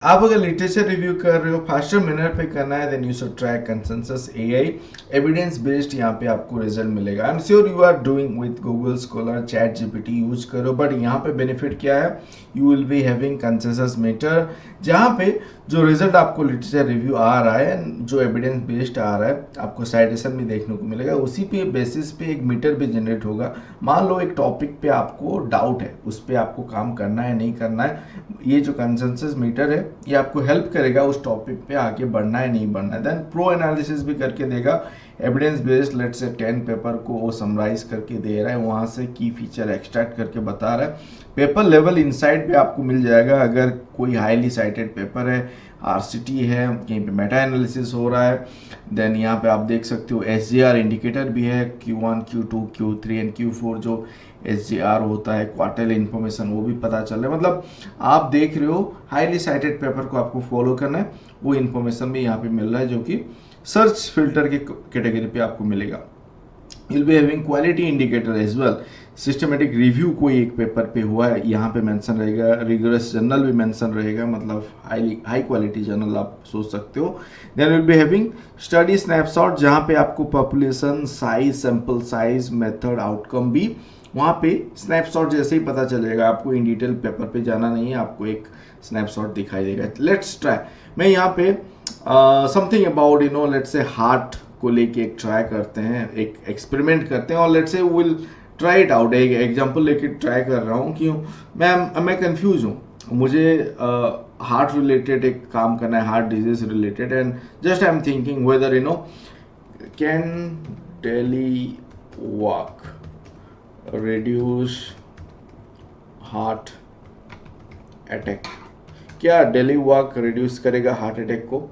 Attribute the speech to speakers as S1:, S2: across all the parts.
S1: आप अगर literature review कर रहे हो फास्टर मैनर पे करना है then you should try consensus AI evidence based. यहाँ पे आपको रिजल्ट मिलेगा। I am sure you are doing with Google Scholar chat GPT use करो, बट यहाँ पे बेनिफिट क्या है, you will be having consensus meter जहाँ पे जो रिजल्ट आपको लिटरेचर रिव्यू आ रहा है, जो एविडेंस बेस्ड आ रहा है, आपको साइटेशन भी देखने को मिलेगा। उसी पे बेसिस पे एक मीटर भी जनरेट होगा। मान लो एक टॉपिक पे आपको डाउट है, उस पर आपको काम करना है नहीं करना है, ये जो कंसेंसस मीटर है ये आपको हेल्प करेगा उस टॉपिक पे आगे बढ़ना है नहीं बढ़ना है। देन प्रो एनालिसिस भी करके देगा। एविडेंस बेस्ड लेट से 10 पेपर को वो समराइज करके दे रहा है, वहाँ से की फीचर एक्सट्रैक्ट करके बता रहा है। पेपर लेवल इनसाइट भी आपको मिल जाएगा। अगर कोई हाईली साइटेड पेपर है, आरसीटी है, कहीं पे मेटा एनालिसिस हो रहा है, देन यहाँ पे आप देख सकते हो एसजीआर इंडिकेटर भी है, Q1 Q2 Q3 and Q4 जो एसजीआर होता है, क्वार्टरली इन्फॉर्मेशन वो भी पता चल रहा है। मतलब आप देख रहे हो हाईली साइटेड पेपर को आपको फॉलो करना है, वो इन्फॉर्मेशन भी यहाँ पे मिल रहा है जो कि सर्च फिल्टर के कैटेगरी पे आपको मिलेगा। Will be having quality indicator as well. Systematic review कोई एक पेपर पे हुआ है यहाँ पे मेंशन रहेगा, रिगरस जर्नल भी मेंशन रहेगा, मतलब हाई क्वालिटी जर्नल आप सोच सकते हो। Then will be having study snapshot जहाँ पे आपको population size, sample size, method, outcome भी वहाँ पे स्नैपशॉट जैसे ही पता चलेगा। आपको इन डिटेल पेपर पे जाना नहीं है, आपको एक स्नैपशॉट दिखाई देगा। लेट्स ट्राई, मैं यहाँ पे something about let's say heart को लेके एक ट्राई करते हैं, एक एक्सपेरिमेंट करते हैं और let's say will try it out. एक एग्जांपल लेके ट्राई कर रहा हूँ। क्यों मैं कंफ्यूज हूँ, मुझे हार्ट रिलेटेड एक काम करना है, heart disease related, and just I am thinking weather can daily walk reduce heart attack. क्या डेली वॉक रिड्यूस करेगा हार्ट अटैक को?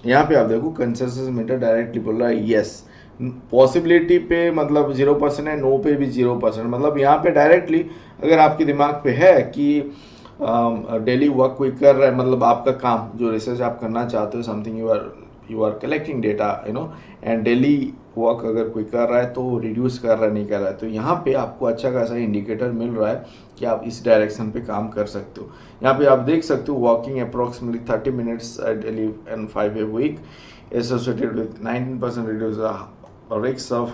S1: यहाँ पे आप देखो कंसेंसस मीटर डायरेक्टली बोल रहा है यस। पॉसिबिलिटी पे मतलब 0% है, नो पे भी 0%। मतलब यहाँ पे डायरेक्टली अगर आपके दिमाग पे है कि डेली वर्क कोई कर रहा है, मतलब आपका काम जो रिसर्च आप करना चाहते हो, something you are collecting data and daily work अगर कोई कर रहा है तो रिड्यूस कर रहा है नहीं कर रहा है, तो यहाँ पे आपको अच्छा खासा इंडिकेटर मिल रहा है कि आप इस डायरेक्शन पे काम कर सकते हो। यहाँ पे आप देख सकते हो walking approximately 30 minutes daily and 5 a week associated with 19% reduce risk of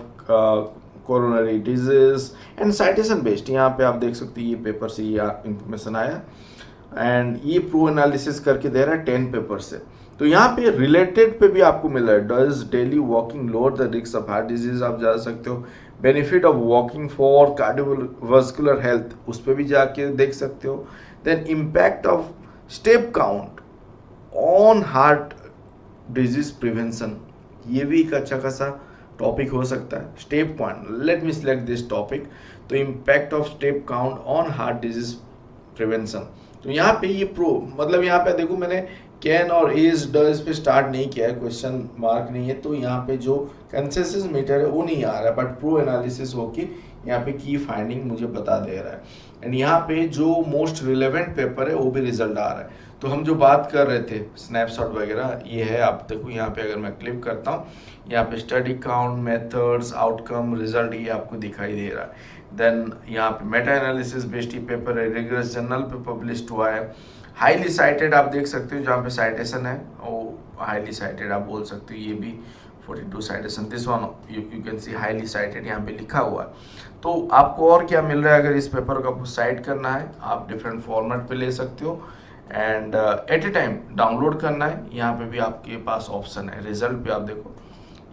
S1: coronary disease and citation based। यहाँ पे आप देख सकते हो ये पेपर से ये इंफॉर्मेशन आया एंड ये प्रो एनालिसिस करके दे रहा है 10 पेपर से। तो यहाँ पे रिलेटेड पे भी आपको मिल रहा है, does daily walking lower the risk of heart disease, आप जा सकते हो। Benefit of walking for cardiovascular health, उस पर भी जाके देख सकते हो। Then impact of step count on heart disease prevention, ये भी एक अच्छा खासा टॉपिक हो सकता है। Step point, let me select this topic. तो impact of step count on heart disease prevention, तो यहाँ पे ये प्रो, मतलब यहाँ पे देखो मैंने कैन और इज डज पे स्टार्ट नहीं किया है, क्वेश्चन मार्क नहीं है, तो यहाँ पे जो कंसेंसस मीटर है वो नहीं आ रहा है, बट प्रो एनालिसिस होके यहाँ पे की फाइंडिंग मुझे बता दे रहा है। एंड यहाँ पे जो मोस्ट रिलेवेंट पेपर है वो भी रिजल्ट आ रहा है। तो हम जो बात कर रहे थे स्नैपशॉट वगैरह, ये है। आप देखो यहाँ पे अगर मैं क्लिक करता हूँ, यहाँ पे study count, methods, outcome, result ये आपको दिखाई दे रहा है। देन यहाँ पे मेटा एनालिसिस बेस्ड पेपर है, रिगरस जर्नल पे पब्लिश हुआ है। हाईली साइटेड आप देख सकते हो, जहाँ पे साइटेशन है वो हाईली साइटेड आप बोल सकते हो। ये भी 42 citation, this one you can see highly cited यहाँ पे लिखा हुआ है। तो आपको और क्या मिल रहा है, अगर इस पेपर को आपको साइट करना है आप डिफरेंट फॉर्मेट पे ले सकते हो and at a time download करना है, यहाँ पे भी आपके पास ऑप्शन है। रिजल्ट पे आप देखो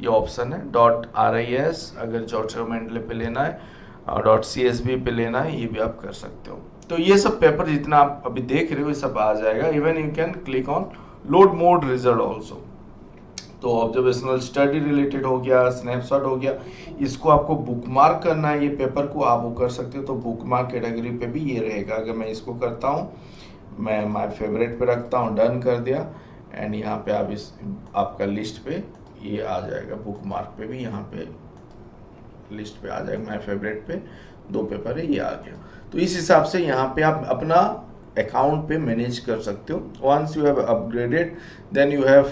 S1: ये ऑप्शन है .ris, अगर जॉर्जिया मेंडले पे लेना है, .csv पे लेना है, ये भी आप कर सकते हो। तो ये सब पेपर जितना आप अभी देख रहे हो ये सब आ जाएगा। Even you can click on load mode result also. तो ऑब्जर्वेशनल स्टडी रिलेटेड हो गया, स्नैपशॉट हो गया, इसको आपको बुकमार्क करना है, ये पेपर को आप वो कर सकते हो। तो बुकमार्क कैटेगरी पे भी ये रहेगा। अगर मैं इसको करता हूँ, मैं माय फेवरेट पे रखता हूँ, डन कर दिया एंड यहाँ पे आप इस आपका लिस्ट पे ये आ जाएगा। बुकमार्क पे भी यहाँ पे लिस्ट पे आ जाएगा, माय फेवरेट पे 2 पेपर है, ये आ गया। तो इस हिसाब से यहाँ पे आप अपना अकाउंट पे मैनेज कर सकते हो। Once you have upgraded then you have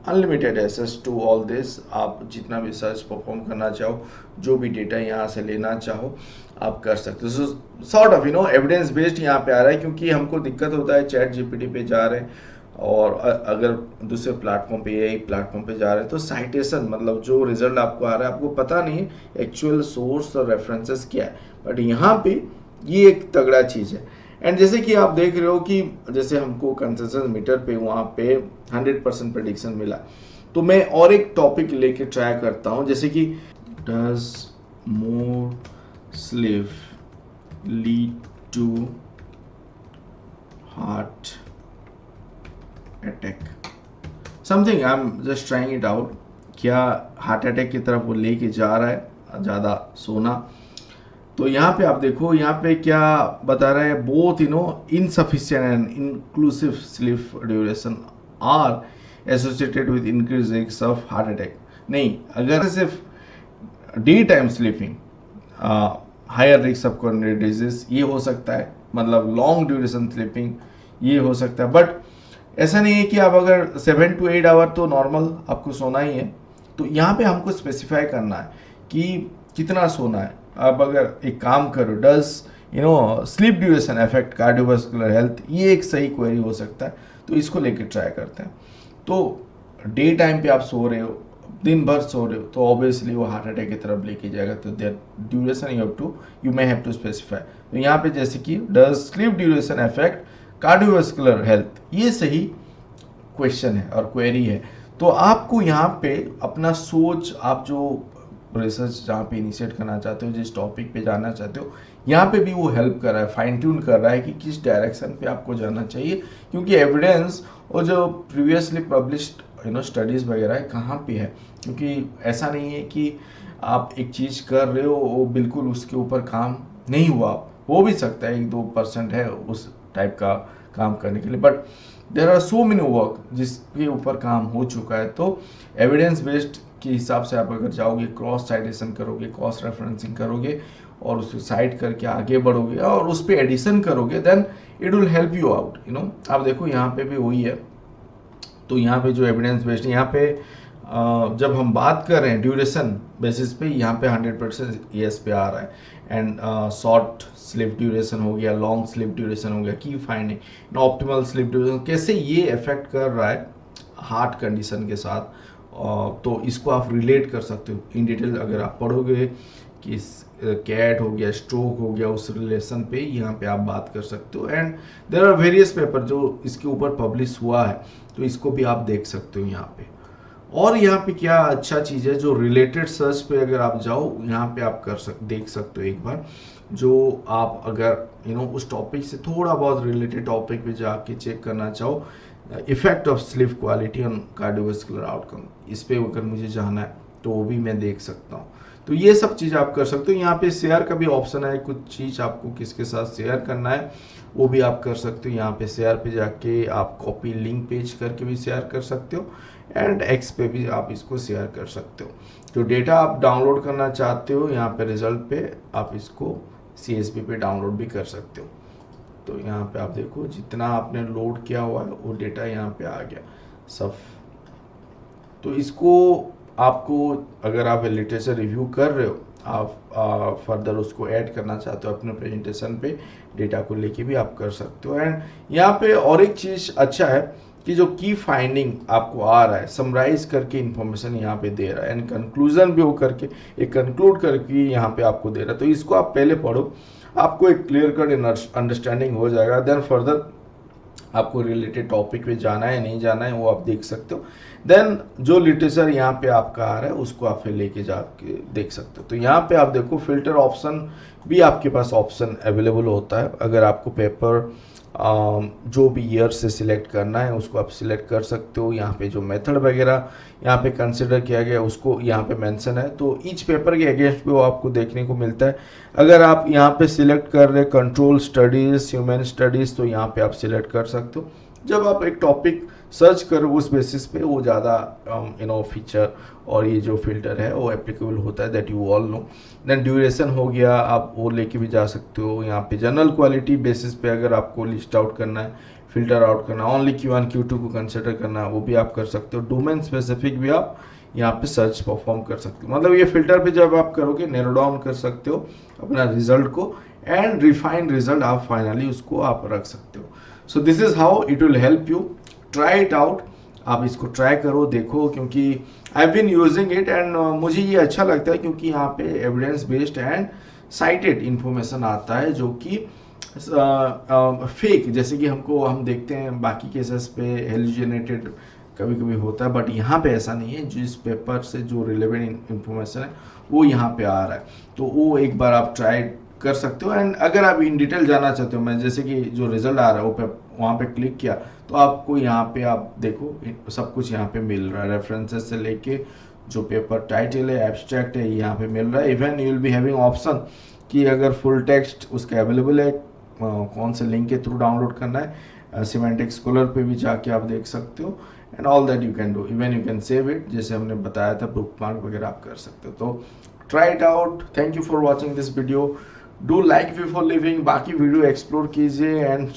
S1: unlimited access to all this. आप जितना भी सर्च परफॉर्म करना चाहो, जो भी डेटा यहाँ से लेना चाहो आप कर सकते हो। सॉर्ट ऑफ एविडेंस बेस्ड यहाँ पे आ रहा है, क्योंकि हमको दिक्कत होता है चैट जीपीटी पे जा रहे हैं, और अगर दूसरे प्लेटफॉर्म पे एआई प्लेटफॉर्म पे जा रहे हैं तो साइटेशन मतलब जो रिजल्ट आपको आ रहा है आपको पता नहीं है एक्चुअल सोर्स और रेफरेंसेस क्या है, बट यहाँ पे ये एक तगड़ा चीज़ है। एंड जैसे कि आप देख रहे हो कि जैसे हमको कंसेंसस मीटर पे वहाँ पे 100% प्रेडिक्शन मिला, तो मैं और एक टॉपिक लेके ट्राई करता हूँ, जैसे कि does more sleep lead to heart attack, something I am just trying it out, क्या हार्ट अटैक की तरफ वो लेके जा रहा है ज़्यादा सोना। तो यहाँ पे आप देखो, यहाँ पे क्या बता रहा है, both insufficient and inclusive sleep duration are associated with increase risk of heart attack. नहीं, अगर सिर्फ day time sleeping higher risk of coronary disease ये हो सकता है, मतलब लॉन्ग ड्यूरेशन स्लीपिंग ये हो सकता है, बट ऐसा नहीं है कि आप अगर 7 to 8 आवर तो नॉर्मल आपको सोना ही है। तो यहाँ पे हमको स्पेसिफाई करना है कि कितना सोना है। अब अगर एक काम करो, does sleep duration affect cardiovascular health, ये एक सही क्वेरी हो सकता है, तो इसको लेके ट्राई करते हैं। तो डे टाइम पे आप सो रहे हो, दिन भर सो रहे हो, तो ऑब्वियसली वो हार्ट अटैक की तरफ लेके जाएगा, तो there duration you may have to specify. तो यहाँ पे जैसे कि does sleep duration affect cardiovascular health, ये सही क्वेश्चन है और क्वेरी है। तो आपको यहाँ पे अपना सोच, आप जो रिसर्च जहाँ पे इनिशिएट करना चाहते हो, जिस टॉपिक पे जाना चाहते हो, यहाँ पे भी वो हेल्प कर रहा है, फाइन ट्यून कर रहा है कि किस डायरेक्शन पे आपको जाना चाहिए, क्योंकि एविडेंस और जो प्रीवियसली पब्लिश्ड स्टडीज़ वगैरह है कहाँ पे है। क्योंकि ऐसा नहीं है कि आप एक चीज़ कर रहे हो वो बिल्कुल उसके ऊपर काम नहीं हुआ, हो भी सकता है 1-2% है उस टाइप का काम करने के लिए, but there are so many work जिसके ऊपर काम हो चुका है। तो एविडेंस बेस्ड के हिसाब से आप अगर जाओगे, क्रॉस साइटेशन करोगे, क्रॉस रेफरेंसिंग करोगे और उसको साइड करके आगे बढ़ोगे और उस पर एडिशन करोगे, then it will help you out. आप देखो यहाँ पे भी वही है। तो यहाँ पे जो एविडेंस बेस्ड, यहाँ पे जब हम बात कर रहे हैं ड्यूरेशन बेसिस पे, यहाँ पे 100% ES पे आ रहा है। एंड शॉर्ट स्लीप ड्यूरेशन हो गया, लॉन्ग स्लीप ड्यूरेशन हो गया, की फाइंडिंग ऑप्टिमल स्लीप ड्यूरेशन कैसे ये इफेक्ट कर रहा है हार्ट कंडीशन के साथ। तो इसको आप रिलेट कर सकते हो इन डिटेल, अगर आप पढ़ोगे कि कैट हो गया, स्ट्रोक हो गया, उस रिलेशन पे यहाँ पे आप बात कर सकते हो। And there are various paper जो इसके ऊपर पब्लिश हुआ है, तो इसको भी आप देख सकते हो यहाँ पे। और यहाँ पे क्या अच्छा चीज़ है, जो रिलेटेड सर्च पे अगर आप जाओ, यहाँ पे आप देख सकते हो एक बार, जो आप अगर उस टॉपिक से थोड़ा बहुत रिलेटेड टॉपिक पे जाके चेक करना चाहो, effect of sleep quality on cardiovascular outcome, इस पे अगर मुझे जाना है तो वो भी मैं देख सकता हूँ। तो ये सब चीज़ आप कर सकते हो। यहाँ पे शेयर का भी ऑप्शन है, कुछ चीज़ आपको किसके साथ शेयर करना है वो भी आप कर सकते हो। यहाँ पे शेयर पे जाके आप कॉपी लिंक पेज करके भी शेयर कर सकते हो, एंड एक्स पे भी आप इसको शेयर कर सकते हो। जो डेटा आप डाउनलोड करना चाहते हो, यहाँ पे रिजल्ट पे आप इसको CSV पे डाउनलोड भी कर सकते हो। तो यहाँ पे आप देखो जितना आपने लोड किया हुआ है वो डेटा यहाँ पे आ गया सब। तो इसको आपको, अगर आप लिटरेचर रिव्यू कर रहे हो, आप फर्दर उसको ऐड करना चाहते हो अपने प्रेजेंटेशन पे, डेटा को लेके भी आप कर सकते हो। एंड यहाँ पे और एक चीज़ अच्छा है कि जो की फाइंडिंग आपको आ रहा है, समराइज करके इन्फॉर्मेशन यहाँ पे दे रहा है, एंड कंक्लूजन भी वो करके एक कंक्लूड करके यहाँ पे आपको दे रहा है। तो इसको आप पहले पढ़ो, आपको एक क्लियर कट अंडरस्टैंडिंग हो जाएगा। देन फर्दर आपको रिलेटेड टॉपिक पे जाना है नहीं जाना है वो आप देख सकते हो। देन जो लिटरेचर यहाँ पे आपका आ रहा है उसको आप फिर लेके जाके देख सकते हो। तो यहाँ पे आप देखो फिल्टर ऑप्शन भी आपके पास ऑप्शन अवेलेबल होता है। अगर आपको पेपर जो भी ईयर से सिलेक्ट करना है उसको आप सिलेक्ट कर सकते हो। यहाँ पे जो मेथड वगैरह यहाँ पे कंसिडर किया गया उसको यहाँ पे मेंशन है, तो ईच पेपर के अगेंस्ट भी वो आपको देखने को मिलता है। अगर आप यहाँ पे सिलेक्ट कर रहे कंट्रोल स्टडीज़, ह्यूमन स्टडीज़, तो यहाँ पे आप सिलेक्ट कर सकते हो। जब आप एक टॉपिक सर्च करो उस बेसिस पे वो ज़्यादा फीचर और ये जो फिल्टर है वो एप्लीकेबल होता है, that you all know. Then duration हो गया, आप वो लेके भी जा सकते हो। यहाँ पे जनरल क्वालिटी बेसिस पे अगर आपको लिस्ट आउट करना है, फिल्टर आउट करना है, ओनली Q1 Q2 को कंसिडर करना है, वो भी आप कर सकते हो। डोमेन स्पेसिफिक भी आप यहाँ पे सर्च परफॉर्म कर सकते हो। मतलब ये फिल्टर पे जब आप करोगे नैरो डाउन कर सकते हो अपना रिजल्ट को, एंड रिफाइंड रिजल्ट आप फाइनली उसको आप रख सकते हो। So this is how it will help you try it out, आप इसको ट्राई करो, देखो, क्योंकि I been using it and मुझे ये अच्छा लगता है क्योंकि यहाँ पे evidence based and cited information आता है जो कि फेक, जैसे कि हम देखते हैं बाकी केसेस पे हेलुसिनेटेड कभी कभी होता है, बट यहाँ पे ऐसा नहीं है। जिस पेपर से जो रिलेवेंट इंफॉर्मेशन है वो यहाँ पे आ रहा है, तो वो एक बार आप ट्राई कर सकते हो। एंड अगर आप इन डिटेल जानना चाहते हो, मैं जैसे कि जो रिजल्ट आ रहा है वो पे वहाँ पे क्लिक किया तो आपको यहाँ पे आप देखो सब कुछ यहाँ पे मिल रहा है, रेफरेंसेस से लेके जो पेपर टाइटल है, एब्स्ट्रैक्ट है, यहाँ पे मिल रहा है। Even you will be having option कि अगर फुल टेक्स्ट उसका अवेलेबल है, कौन से लिंक के थ्रू डाउनलोड करना है, सिमेंटिक स्कॉलर पे भी जाके आप देख सकते हो। And all that you can do, even you can save it, जैसे हमने बताया था बुक मार्क वगैरह आप कर सकते हो। तो try it out. Thank you for watching this video. Do like we for living, बाकी वीडियो एक्सप्लोर कीजिए एंड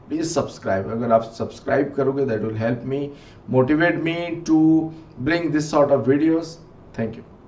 S1: प्लीज सब्सक्राइब। अगर आप सब्सक्राइब करोगे that will help me, motivate me to bring this sort of videos. Thank you.